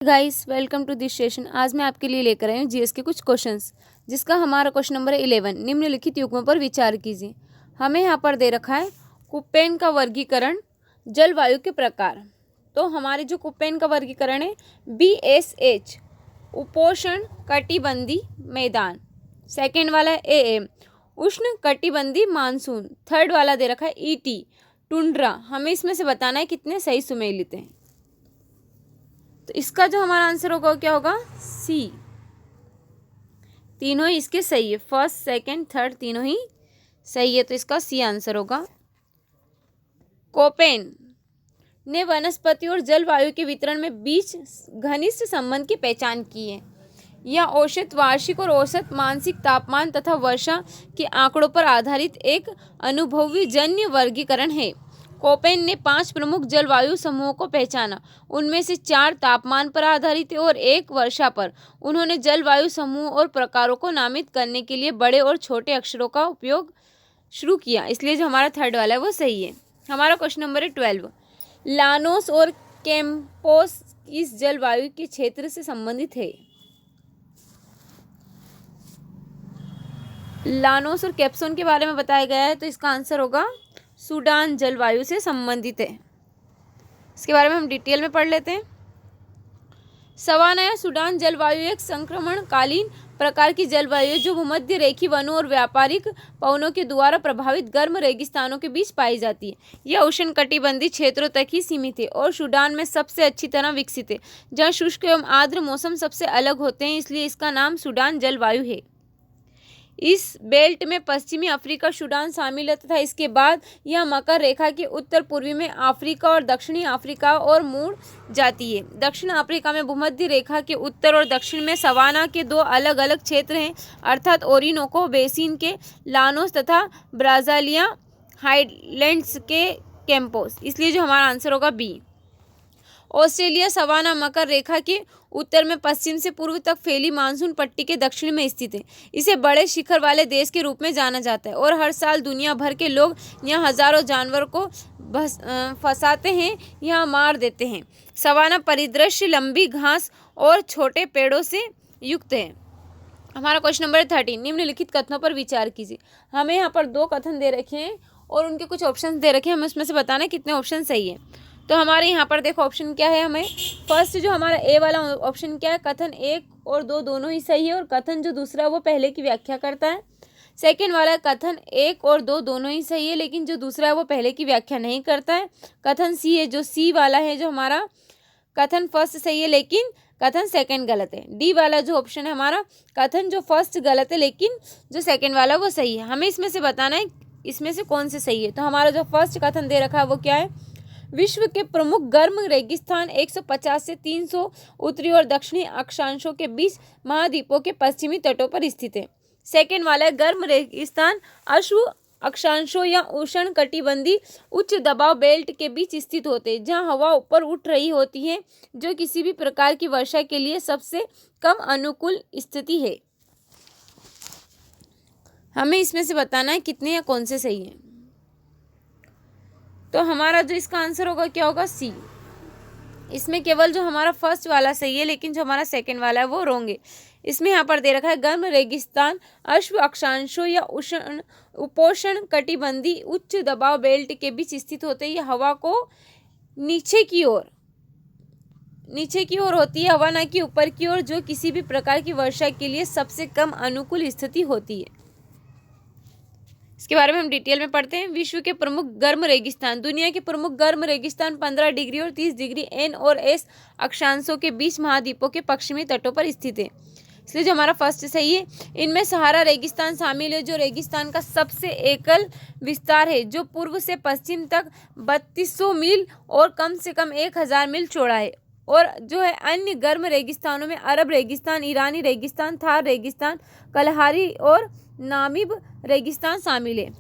Guys welcome to this session. आज मैं आपके लिए लेकर आई हूँ जीएस के कुछ क्वेश्चंस, जिसका हमारा क्वेश्चन नंबर है 11। निम्नलिखित युग्मों पर विचार कीजिए। हमें यहाँ पर दे रखा है कुप्पेन का वर्गीकरण, जलवायु के प्रकार। तो हमारे जो कुप्पेन का वर्गीकरण है BSH उपोष्ण कटिबंधी मैदान, सेकेंड वाला है AM उष्ण कटिबंधी मानसून, थर्ड वाला दे रखा है ET टुंड्रा। हमें इसमें से बताना है कितने सही सुमेलित हैं। तो इसका जो हमारा आंसर होगा क्या होगा? सी। तीनों ही इसके सही है, फर्स्ट सेकंड थर्ड तीनों ही सही है, तो इसका सी आंसर होगा। कोपेन ने वनस्पति और जलवायु के वितरण में बीच घनिष्ठ संबंध की पहचान की है। यह औसत वार्षिक और औसत मानसिक तापमान तथा वर्षा के आंकड़ों पर आधारित एक अनुभवी जन्य वर्गीकरण है। कोपेन ने 5 प्रमुख जलवायु समूहों को पहचाना। उनमें से 4 तापमान पर आधारित है और 1 वर्षा पर। उन्होंने जलवायु समूह और प्रकारों को नामित करने के लिए बड़े और छोटे अक्षरों का उपयोग शुरू किया, इसलिए जो हमारा थर्ड वाला है वो सही है। हमारा क्वेश्चन नंबर है 12। लानोस और कैंपोस इस जलवायु के क्षेत्र से संबंधित है। लानोस और कैप्सोन के बारे में बताया गया है, तो इसका आंसर होगा सूडान जलवायु से संबंधित है। इसके बारे में हम डिटेल में पढ़ लेते हैं। सवाना या सूडान जलवायु एक संक्रमणकालीन प्रकार की जलवायु है जो भूमध्य रेखीय वनों और व्यापारिक पवनों के द्वारा प्रभावित गर्म रेगिस्तानों के बीच पाई जाती है। यह उष्णकटिबंधीय क्षेत्रों तक ही सीमित है और सूडान में सबसे अच्छी तरह विकसित है, जहाँ शुष्क एवं आर्द्र मौसम सबसे अलग होते हैं, इसलिए इसका नाम सूडान जलवायु है। इस बेल्ट में पश्चिमी अफ्रीका सूडान शामिल है तथा इसके बाद यह मकर रेखा के उत्तर पूर्वी में अफ्रीका और दक्षिणी अफ्रीका और मुड़ जाती है। दक्षिण अफ्रीका में भूमध्य रेखा के उत्तर और दक्षिण में सवाना के 2 अलग अलग क्षेत्र हैं, अर्थात ओरिनोको बेसिन के लानोस तथा ब्राज़ालिया हाइलैंड्स के कैंपोस, इसलिए जो हमारा आंसर होगा बी। ऑस्ट्रेलिया सवाना मकर रेखा के उत्तर में पश्चिम से पूर्व तक फैली मानसून पट्टी के दक्षिण में स्थित है। इसे बड़े शिखर वाले देश के रूप में जाना जाता है और हर साल दुनिया भर के लोग यहाँ हजारों जानवर को फंसाते हैं, यहाँ मार देते हैं। सवाना परिदृश्य लंबी घास और छोटे पेड़ों से युक्त है। हमारा क्वेश्चन नंबर 13। निम्नलिखित कथनों पर विचार कीजिए। हमें यहाँ पर 2 कथन दे रखे हैं और उनके कुछ ऑप्शन दे रखे हैं, हमें उसमें से बताना है कितने ऑप्शन सही है। तो हमारे यहाँ पर देखो ऑप्शन क्या है। हमें फर्स्ट जो हमारा ए वाला ऑप्शन क्या है, कथन 1 और 2 दोनों ही सही है और कथन जो दूसरा है वो पहले की व्याख्या करता है। सेकेंड वाला कथन 1 और 2 दोनों ही सही है, लेकिन जो दूसरा है वो पहले की व्याख्या नहीं करता है। कथन सी है, जो सी वाला है, जो हमारा कथन फर्स्ट सही है लेकिन कथन सेकंड गलत है। डी वाला जो ऑप्शन है हमारा, कथन जो फर्स्ट गलत है लेकिन जो सेकंड वाला वो सही है। हमें इसमें से बताना है इसमें से कौन से सही है। तो हमारा जो फर्स्ट कथन दे रखा है वो क्या है, विश्व के प्रमुख गर्म रेगिस्तान 150 से 300 उत्तरी और दक्षिणी अक्षांशों के बीच महाद्वीपों के पश्चिमी तटों पर स्थित है। सेकेंड वाला है, गर्म रेगिस्तान अश्व अक्षांशों या उष्ण कटिबंधी उच्च दबाव बेल्ट के बीच स्थित होते हैं, जहां हवा ऊपर उठ रही होती है, जो किसी भी प्रकार की वर्षा के लिए सबसे कम अनुकूल स्थिति है। हमें इसमें से बताना है कितने या कौन से सही है। तो हमारा जो इसका आंसर होगा क्या होगा, सी। इसमें केवल जो हमारा फर्स्ट वाला सही है लेकिन जो हमारा सेकंड वाला है वो रॉन्ग है। इसमें यहाँ पर दे रखा है गर्म रेगिस्तान अश्व अक्षांशों या उपोष्ण कटिबंधी उच्च दबाव बेल्ट के बीच स्थित होते हैं। यह हवा को नीचे की ओर होती है, हवा न कि ऊपर की ओर, जो किसी भी प्रकार की वर्षा के लिए सबसे कम अनुकूल स्थिति होती है। इसके बारे में हम डिटेल में पढ़ते हैं। विश्व के प्रमुख गर्म रेगिस्तान। दुनिया के प्रमुख गर्म रेगिस्तान 15 डिग्री और 30 डिग्री एन और एस अक्षांशों के बीच महाद्वीपों के पश्चिमी तटों पर स्थित है, इसलिए जो हमारा फर्स्ट सही है। इनमें सहारा रेगिस्तान शामिल है, जो रेगिस्तान का सबसे एकल विस्तार है, जो पूर्व से पश्चिम तक 3200 मील और कम से कम 1000 मील चौड़ा है। और जो है अन्य गर्म रेगिस्तानों में अरब रेगिस्तान, ईरानी रेगिस्तान, थार रेगिस्तान, कलहारी और नामिब रेगिस्तान शामिल है।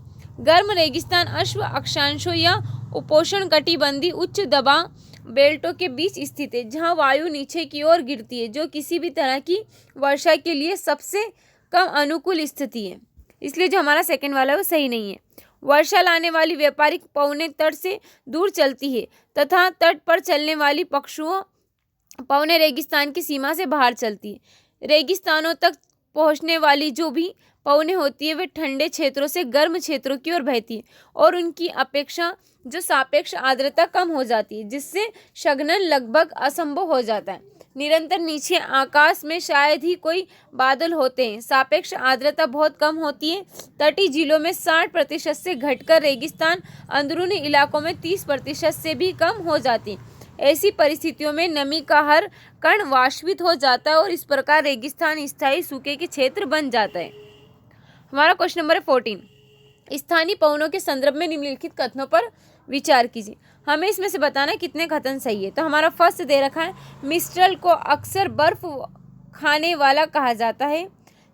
गर्म रेगिस्तान अश्व अक्षांशों या उपोष्ण कटिबंधी उच्च दबाव बेल्टों के बीच स्थित है, जहां वायु नीचे की ओर गिरती है, जो किसी भी तरह की वर्षा के लिए सबसे कम अनुकूल स्थिति है, इसलिए जो हमारा सेकंड वाला है वो सही नहीं है। वर्षा लाने वाली व्यापारिक पवनें तट से दूर चलती है तथा तट पर चलने वाली पक्षुओं पवनें रेगिस्तान की सीमा से बाहर चलती है। रेगिस्तानों तक पहुंचने वाली जो भी पवनें होती है वे ठंडे क्षेत्रों से गर्म क्षेत्रों की ओर बहती है और उनकी अपेक्षा जो सापेक्ष आर्द्रता कम हो जाती है, जिससे संघनन लगभग असंभव हो जाता है। निरंतर नीचे आकाश में शायद ही कोई बादल होते हैं। सापेक्ष आर्द्रता बहुत कम होती है। तटीय जिलों में 60% से घटकर रेगिस्तान अंदरूनी इलाकों में 30% से भी कम हो जाती है। ऐसी परिस्थितियों में नमी का हर कण वाष्पित हो जाता है और इस प्रकार रेगिस्तान स्थायी सूखे के क्षेत्र बन जाता है। हमारा क्वेश्चन नंबर 14, स्थानीय पवनों के संदर्भ में निम्नलिखित कथनों पर विचार कीजिए। हमें इसमें से बताना है कितने कथन सही है। तो हमारा फर्स्ट दे रखा है, मिस्ट्रल को अक्सर बर्फ खाने वाला कहा जाता है।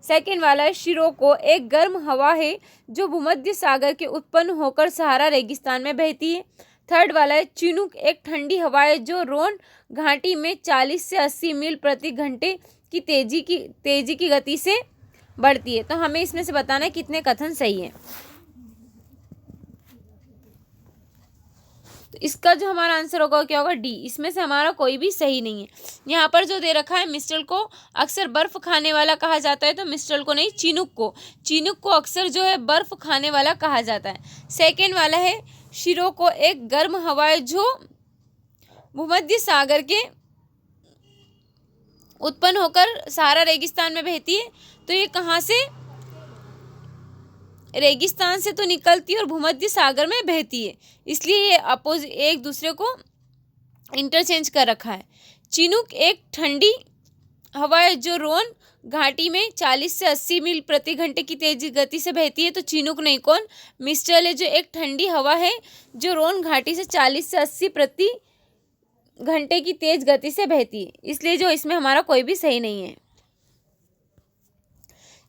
सेकेंड वाला है, शिरोको एक गर्म हवा है जो भूमध्य सागर के उत्पन्न होकर सहारा रेगिस्तान में बहती है। थर्ड वाला है, चिनूक एक ठंडी हवा है जो रोन घाटी में 40 से 80 मील प्रति घंटे की तेजी की गति से बढ़ती है। तो हमें इसमें से बताना है कितने कथन सही है। तो इसका जो हमारा आंसर होगा क्या होगा, डी। इसमें से हमारा कोई भी सही नहीं है। यहाँ पर जो दे रखा है, मिस्ट्रल को अक्सर बर्फ खाने वाला कहा जाता है, तो मिस्ट्रल को नहीं, चिनूक को अक्सर जो है बर्फ खाने वाला कहा जाता है। सेकेंड वाला है, शिरो को एक गर्म हवा है जो भूमध्य सागर के उत्पन्न होकर सहारा रेगिस्तान में बहती है। तो ये कहाँ से, रेगिस्तान से तो निकलती है और भूमध्य सागर में बहती है, इसलिए ये अपोजिट एक दूसरे को इंटरचेंज कर रखा है। चिनूक एक ठंडी हवा है जो रोन घाटी में 40 से 80 मील प्रति घंटे की तेज गति से बहती है। तो चिनूक नहीं, कौन, मिस्ट्रल है जो एक ठंडी हवा है जो रोन घाटी से 40 से 80 प्रति घंटे की तेज गति से बहती है, इसलिए जो इसमें हमारा कोई भी सही नहीं है।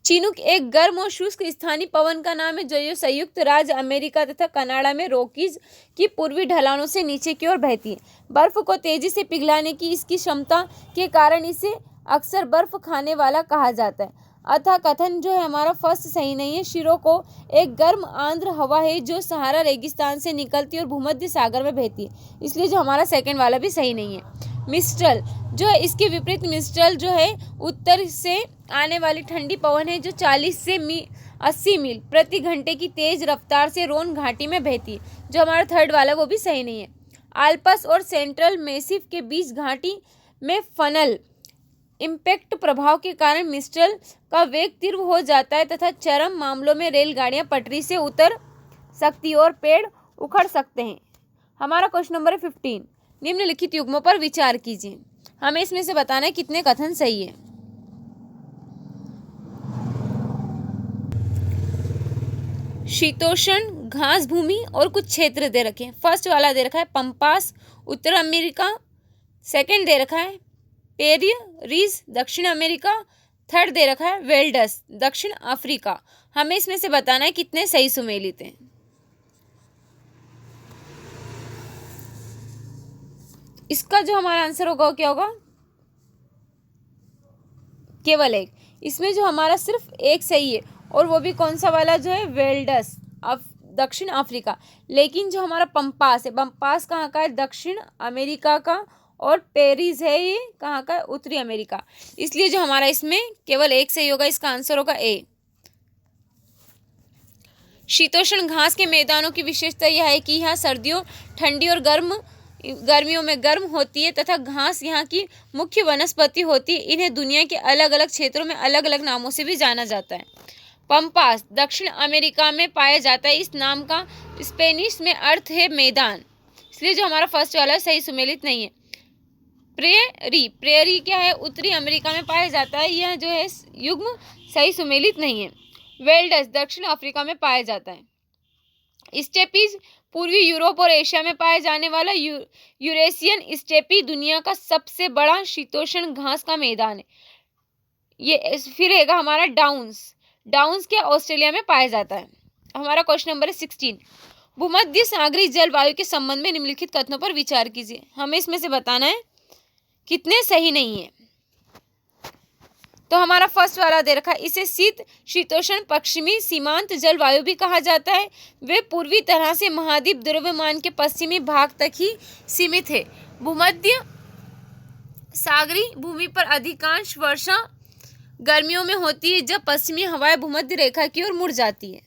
चिनूक एक गर्म और शुष्क स्थानीय पवन का नाम है जो संयुक्त राज्य अमेरिका तथा कनाडा में रॉकीज की पूर्वी ढलानों से नीचे की ओर बहती है। बर्फ को तेजी से पिघलाने की इसकी क्षमता के कारण इसे अक्सर बर्फ खाने वाला कहा जाता है। अतः कथन जो है हमारा फर्स्ट सही नहीं है। शिरो को एक गर्म आर्द्र हवा है जो सहारा रेगिस्तान से निकलती है और भूमध्य सागर में बहती है, इसलिए जो हमारा सेकंड वाला भी सही नहीं है। मिस्ट्रल जो है, इसके विपरीत मिस्ट्रल जो है उत्तर से आने वाली ठंडी पवन है जो 40 से 80 मील प्रति घंटे की तेज रफ्तार से रोन घाटी में बहती है, जो हमारा थर्ड वाला वो भी सही नहीं है। आल्पस और सेंट्रल मैसिव के बीच घाटी में फनल इम्पैक्ट प्रभाव के कारण मिस्ट्रल का वेग तीव्र हो जाता है तथा चरम मामलों में रेलगाड़ियां पटरी से उतर सकती और पेड़ उखड़ सकते हैं। हमारा क्वेश्चन नंबर 15, निम्नलिखित युग्मों पर विचार कीजिए। हमें इसमें से बताना है कितने कथन सही है। शीतोष्ण घास भूमि और कुछ क्षेत्र दे रखे हैं। फर्स्ट वाला दे रखा है पंपास उत्तर अमेरिका, सेकंड दे रखा है पेरियरीज दक्षिण अमेरिका, थर्ड दे रखा है वेल्डस दक्षिण अफ्रीका। हमें इसमें से बताना है कितने सही सुमेलित हैं। इसका जो हमारा आंसर होगा क्या होगा, केवल एक। इसमें जो हमारा सिर्फ एक सही है और वो भी कौन सा वाला जो है, वेल्डस दक्षिण अफ्रीका। लेकिन जो हमारा पंपास है, पंपास कहाँ का है, दक्षिण अमेरिका का, और पेरिस है ये कहाँ का है, उत्तरी अमेरिका, इसलिए जो हमारा इसमें केवल एक सही होगा। इसका आंसर होगा ए। शीतोष्ण घास के मैदानों की विशेषता यह है कि यहाँ सर्दियों ठंडी और गर्मियों में गर्म होती है तथा घास यहाँ की मुख्य वनस्पति होती है। इन्हें दुनिया के अलग अलग क्षेत्रों में अलग अलग नामों से भी जाना जाता है। पंपास दक्षिण अमेरिका में पाया जाता है। इस नाम का स्पेनिश में अर्थ है मैदान, इसलिए जो हमारा फर्स्ट वाला सही सुमेलित नहीं है। प्रेयरी क्या है, उत्तरी अमेरिका में पाया जाता है। यह जो है युग्म सही सुमेलित नहीं है। वेल्डस दक्षिण अफ्रीका में पाया जाता है। स्टेपीज पूर्वी यूरोप और एशिया में पाया जाने वाला यूरेशियन स्टेपी दुनिया का सबसे बड़ा शीतोष्ण घास का मैदान है। ये फिर रहेगा हमारा डाउन्स क्या ऑस्ट्रेलिया में पाया जाता है। हमारा क्वेश्चन नंबर 16, भूमध्य सागरीय जलवायु के संबंध में निम्नलिखित कथनों पर विचार कीजिए। हमें इसमें से बताना है कितने सही नहीं है। तो हमारा फर्स्ट वाला दे रखा है, इसे शीतोष्ण पश्चिमी सीमांत जलवायु भी कहा जाता है। वे पूर्वी तरह से महाद्वीप द्रव्यमान के पश्चिमी भाग तक ही सीमित है। भूमध्य सागरी भूमि पर अधिकांश वर्षा गर्मियों में होती है जब पश्चिमी हवाएं भूमध्य रेखा की ओर मुड़ जाती है।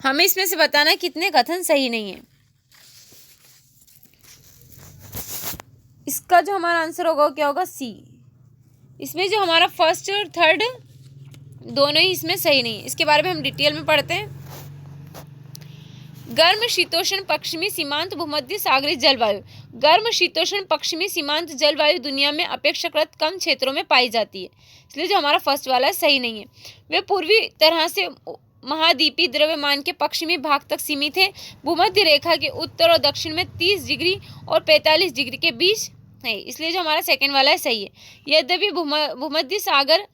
हमें इसमें से बताना है कितने कथन सही नहीं है। इसका जो हमारा आंसर होगा क्या होगा, सी। इसमें जो हमारा फर्स्ट और थर्ड दोनों ही इसमें सही नहीं है। इसके बारे में हम डिटेल में पढ़ते हैं। गर्म शीतोष्ण पश्चिमी सीमांत भूमध्य सागरीय जलवायु। गर्म शीतोष्ण पश्चिमी सीमांत जलवायु दुनिया में अपेक्षाकृत कम क्षेत्रों में पाई जाती है, इसलिए जो हमारा फर्स्ट वाला है सही नहीं है। वे पूर्वी तरह से महाद्वीपीय द्रव्यमान के पश्चिमी भाग तक सीमित है। भूमध्य रेखा के उत्तर और दक्षिण में 30 डिग्री और 45 डिग्री के बीच है, इसलिए जो हमारा सेकंड वाला है सही है। यद्यपि भूमध्य सागर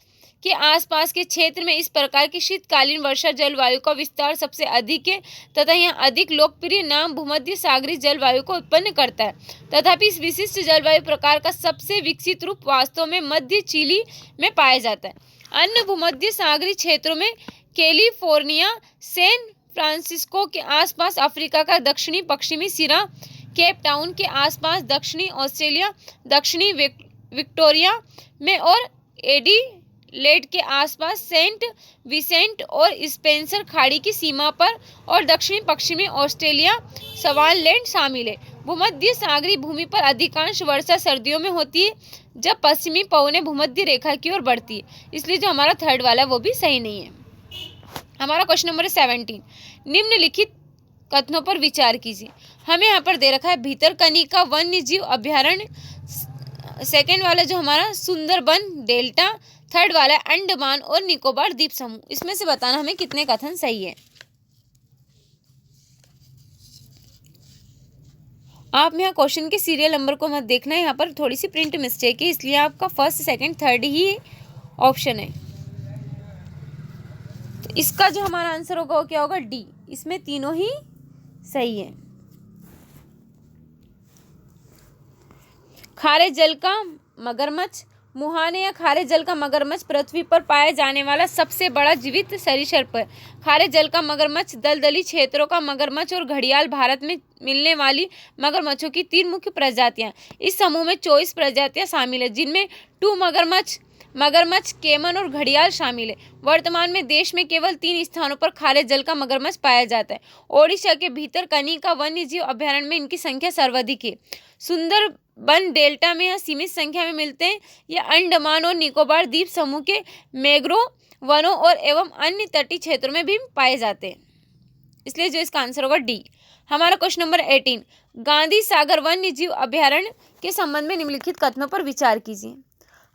के आसपास के क्षेत्र में इस प्रकार की शीतकालीन वर्षा जलवायु का विस्तार सबसे अधिक है तथा यह अधिक लोकप्रिय नाम भूमध्य सागरीय जलवायु को उत्पन्न करता है। तथापि इस विशिष्ट जलवायु प्रकार का सबसे विकसित रूप वास्तव में मध्य चिली में पाया जाता है। अन्य भूमध्य सागरीय क्षेत्रों में कैलिफोर्निया, सैन फ्रांसिस्को के आसपास, अफ्रीका का दक्षिणी पश्चिमी सिरा, केप टाउन के आसपास, दक्षिणी ऑस्ट्रेलिया, दक्षिणी विक्टोरिया में और एडिलेड के आसपास, सेंट विसेंट और स्पेंसर खाड़ी की सीमा पर और दक्षिणी पश्चिमी ऑस्ट्रेलिया सवाललैंड शामिल है। भूमध्य सागरीय भूमि पर अधिकांश वर्षा सर्दियों में होती है जब पश्चिमी पवनें भूमध्य रेखा की ओर बढ़ती है, इसलिए जो हमारा थर्ड वाला है वो भी सही नहीं है। हमारा क्वेश्चन नंबर 17, निम्नलिखित कथनों पर विचार कीजिए। हमें यहाँ पर दे रखा है भितरकनिका वन्य जीव अभयारण्य, सेकेंड वाला जो हमारा सुंदरबन डेल्टा, थर्ड वाला है अंडमान और निकोबार द्वीप समूह। इसमें से बताना हमें कितने कथन सही है। आप यहाँ क्वेश्चन के सीरियल नंबर को मत देखना, यहाँ पर थोड़ी सी प्रिंट मिस्टेक है, इसलिए आपका फर्स्ट सेकंड थर्ड ही ऑप्शन है। तो इसका जो हमारा आंसर होगा वो क्या होगा, डी। इसमें तीनों ही सही है। खारे जल का मगरमच्छ। मुहाने या खारे जल का मगरमच्छ पृथ्वी पर पाया जाने वाला सबसे बड़ा जीवित सरीसृप है। खारे जल का मगरमच्छ, दलदली क्षेत्रों का मगरमच्छ और घड़ियाल भारत में मिलने वाली मगरमच्छों की 3 मुख्य प्रजातियां। इस समूह में 24 प्रजातियां शामिल है, जिनमें 2 मगरमच्छ, केमन और घड़ियाल शामिल है। वर्तमान में देश में केवल 3 स्थानों पर खारे जल का मगरमच्छ पाया जाता है। ओडिशा के भितरकनिका वन्य जीव अभयारण्य में इनकी संख्या सर्वाधिक है। सुंदरबन डेल्टा में यह सीमित संख्या में मिलते हैं। यह अंडमान और निकोबार द्वीप समूह के मैंग्रोव वनों और एवं अन्य तटीय क्षेत्रों में भी पाए जाते हैं, इसलिए जो इसका आंसर होगा डी। हमारा क्वेश्चन नंबर 18, गांधी सागर वन्य जीव अभयारण्य के संबंध में निम्नलिखित कथनों पर विचार कीजिए।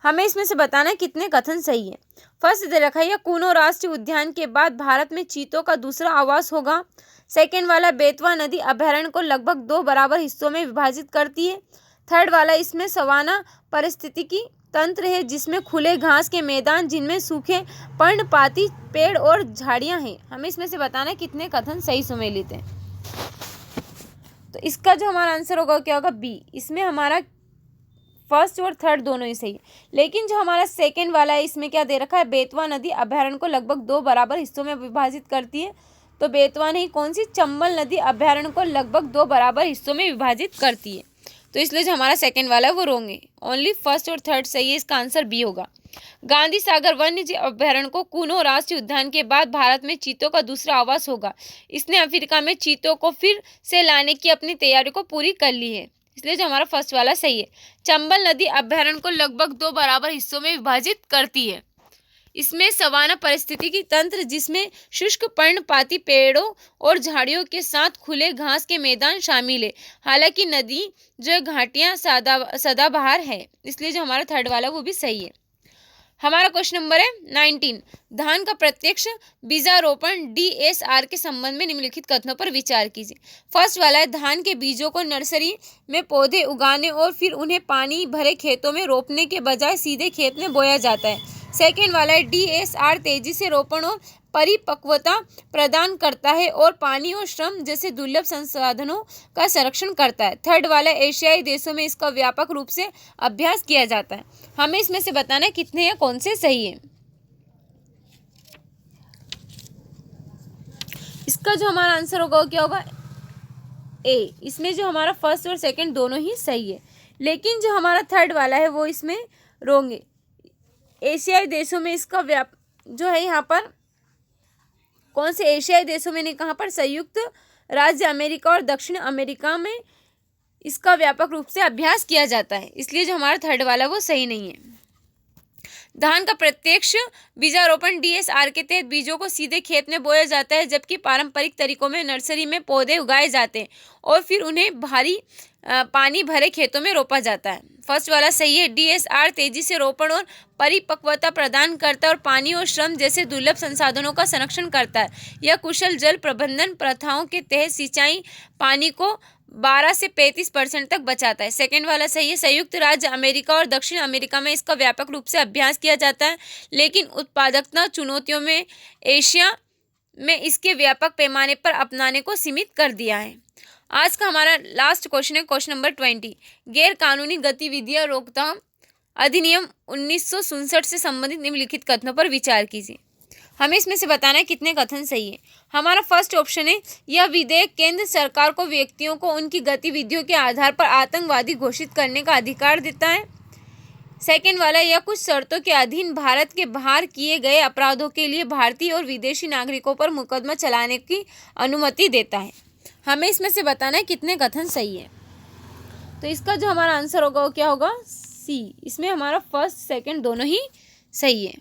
हमें इसमें से बताना है कितने कथन सही है। फर्स्ट दे रखा है, यह कूनो राष्ट्रीय उद्यान के बाद भारत में चीतों का दूसरा आवास होगा। सेकेंड वाला, बेतवा नदी अभयारण्य को लगभग 2 बराबर हिस्सों में विभाजित करती है। थर्ड वाला, इसमें सवाना पारिस्थितिकी तंत्र है जिसमें खुले घास के मैदान जिनमें सूखे पर्णपाती पेड़ और झाड़ियां हैं। हमें इसमें से बताना है कितने कथन सही सुमेलित हैं। तो इसका जो हमारा आंसर होगा क्या होगा, बी। इसमें हमारा फर्स्ट और थर्ड दोनों ही सही है, लेकिन जो हमारा सेकंड वाला है इसमें क्या दे रखा है, बेतवा नदी अभयारण्य को लगभग 2 बराबर हिस्सों में विभाजित करती है। तो बेतवा नहीं, कौन सी, चंबल नदी अभयारण्य को लगभग 2 बराबर हिस्सों में विभाजित करती है। तो इसलिए जो हमारा सेकंड वाला है वो रॉन्ग है, ओनली फर्स्ट और थर्ड सही है। इसका आंसर बी होगा। गांधी सागर वन्य जीव अभयारण्य को कूनो राष्ट्रीय उद्यान के बाद भारत में चीतों का दूसरा आवास होगा। इसने अफ्रीका में चीतों को फिर से लाने की अपनी तैयारी को पूरी कर ली है, इसलिए जो हमारा फर्स्ट वाला सही है। चंबल नदी अभयारण्य को लगभग 2 बराबर हिस्सों में विभाजित करती है। इसमें सवाना परिस्थितिकी तंत्र जिसमें शुष्क पर्णपाती पेड़ों और झाड़ियों के साथ खुले घास के मैदान शामिल है। हालांकि नदी जो घाटियां सदाबहार है, इसलिए जो हमारा थर्ड वाला वो भी सही है। हमारा क्वेश्चन नंबर है 19, धान का प्रत्यक्ष बीजारोपण DSR के संबंध में निम्नलिखित कथनों पर विचार कीजिए। फर्स्ट वाला है, धान के बीजों को नर्सरी में पौधे उगाने और फिर उन्हें पानी भरे खेतों में रोपने के बजाय सीधे खेत में बोया जाता है। सेकेंड वाला है, DSR तेजी से रोपण और परिपक्वता प्रदान करता है और पानी और श्रम जैसे दुर्लभ संसाधनों का संरक्षण करता है। थर्ड वाला, एशियाई देशों में इसका व्यापक रूप से अभ्यास किया जाता है। हमें इसमें से बताना है कितने या कौन से सही है। इसका जो हमारा आंसर होगा वो क्या होगा, ए, इसमें जो हमारा फर्स्ट और सेकंड दोनों ही सही है, लेकिन जो हमारा थर्ड वाला है वो इसमें रॉन्ग है। एशियाई देशों में इसका जो है यहाँ पर कौन से एशियाई देशों में नहीं, कहाँ पर संयुक्त राज्य अमेरिका और दक्षिण अमेरिका में इसका व्यापक रूप से अभ्यास किया जाता है, इसलिए जो हमारा थर्ड वाला वो सही नहीं है। धान का प्रत्यक्ष बीजारोपण DSR के तहत बीजों को सीधे खेत में बोया जाता है, जबकि पारंपरिक तरीकों में नर्सरी में पौधे उगाए जाते हैं और फिर उन्हें भारी पानी भरे खेतों में रोपा जाता है। फर्स्ट वाला सही है। DSR तेजी से रोपण और परिपक्वता प्रदान करता है और पानी और श्रम जैसे दुर्लभ संसाधनों का संरक्षण करता है। यह कुशल जल प्रबंधन प्रथाओं के तहत सिंचाई पानी को 12 से 35% तक बचाता है। सेकेंड वाला सही है। संयुक्त राज्य अमेरिका और दक्षिण अमेरिका में इसका व्यापक रूप से अभ्यास किया जाता है, लेकिन उत्पादकता चुनौतियों में एशिया में इसके व्यापक पैमाने पर अपनाने को सीमित कर दिया है। आज का हमारा लास्ट क्वेश्चन है क्वेश्चन नंबर 20। गैर कानूनी गतिविधियां रोकथाम अधिनियम 1967 से संबंधित निम्नलिखित कथनों पर विचार कीजिए। हमें इसमें से बताना है कितने कथन सही है। हमारा फर्स्ट ऑप्शन है, यह विधेयक केंद्र सरकार को व्यक्तियों को उनकी गतिविधियों के आधार पर आतंकवादी घोषित करने का अधिकार देता है। सेकेंड वाला, यह कुछ शर्तों के अधीन भारत के बाहर किए गए अपराधों के लिए भारतीय और विदेशी नागरिकों पर मुकदमा चलाने की अनुमति देता है। हमें इसमें से बताना है कितने कथन सही है। तो इसका जो हमारा आंसर होगा वो क्या होगा, सी। इसमें हमारा फर्स्ट सेकंड दोनों ही सही है।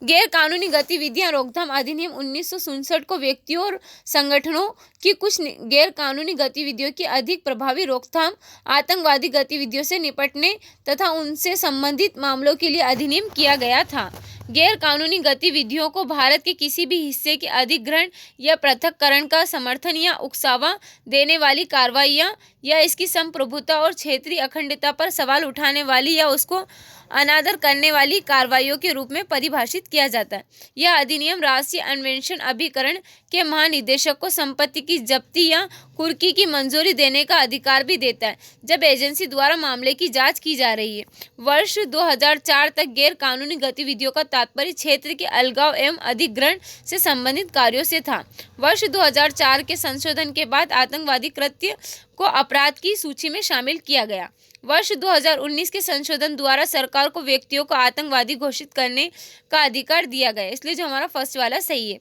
गैर कानूनी गतिविधियां रोकथाम अधिनियम 1967 को व्यक्तियों और संगठनों की कुछ गैर कानूनी गतिविधियों की अधिक प्रभावी रोकथाम, आतंकवादी गतिविधियों से निपटने तथा उनसे संबंधित मामलों के लिए अधिनियम किया गया था। गैर कानूनी गतिविधियों को भारत के किसी भी हिस्से के अधिग्रहण या पृथक्करण का समर्थन या उकसावा देने वाली कार्रवाइयाँ या इसकी संप्रभुता और क्षेत्रीय अखंडता पर सवाल उठाने वाली या उसको अनादर करने वाली कार्रवाइयों के रूप में परिभाषित किया जाता है। यह अधिनियम राष्ट्रीय अन्वेषण अभिकरण के महानिदेशक को संपत्ति की जब्ती या कुर्की की मंजूरी देने का अधिकार भी देता है, जब एजेंसी द्वारा मामले की जांच की जा रही है। वर्ष 2004 तक गैर कानूनी गतिविधियों का तात्पर्य क्षेत्र के अलगाव एवं अधिग्रहण से संबंधित कार्यों से था। वर्ष 2004 के संशोधन के बाद आतंकवादी कृत्य को अपराध की सूची में शामिल किया गया। वर्ष 2019 के संशोधन द्वारा सरकार को व्यक्तियों को आतंकवादी घोषित करने का अधिकार दिया गया, इसलिए जो हमारा फर्स्ट वाला सही है।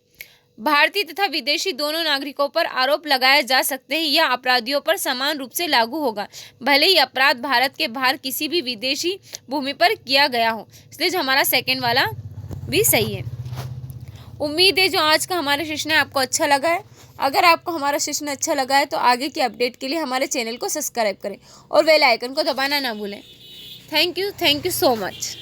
भारतीय तथा विदेशी दोनों नागरिकों पर आरोप लगाए जा सकते हैं। यह अपराधियों पर समान रूप से लागू होगा, भले ही अपराध भारत के बाहर किसी भी विदेशी भूमि पर किया गया हो, इसलिए जो हमारा सेकेंड वाला भी सही है। उम्मीद है जो आज का हमारा सेशन है आपको अच्छा लगा है। अगर आपको हमारा सेशन अच्छा लगा है तो आगे की अपडेट के लिए हमारे चैनल को सब्सक्राइब करें और बेल आइकन को दबाना ना भूलें। Thank you so much.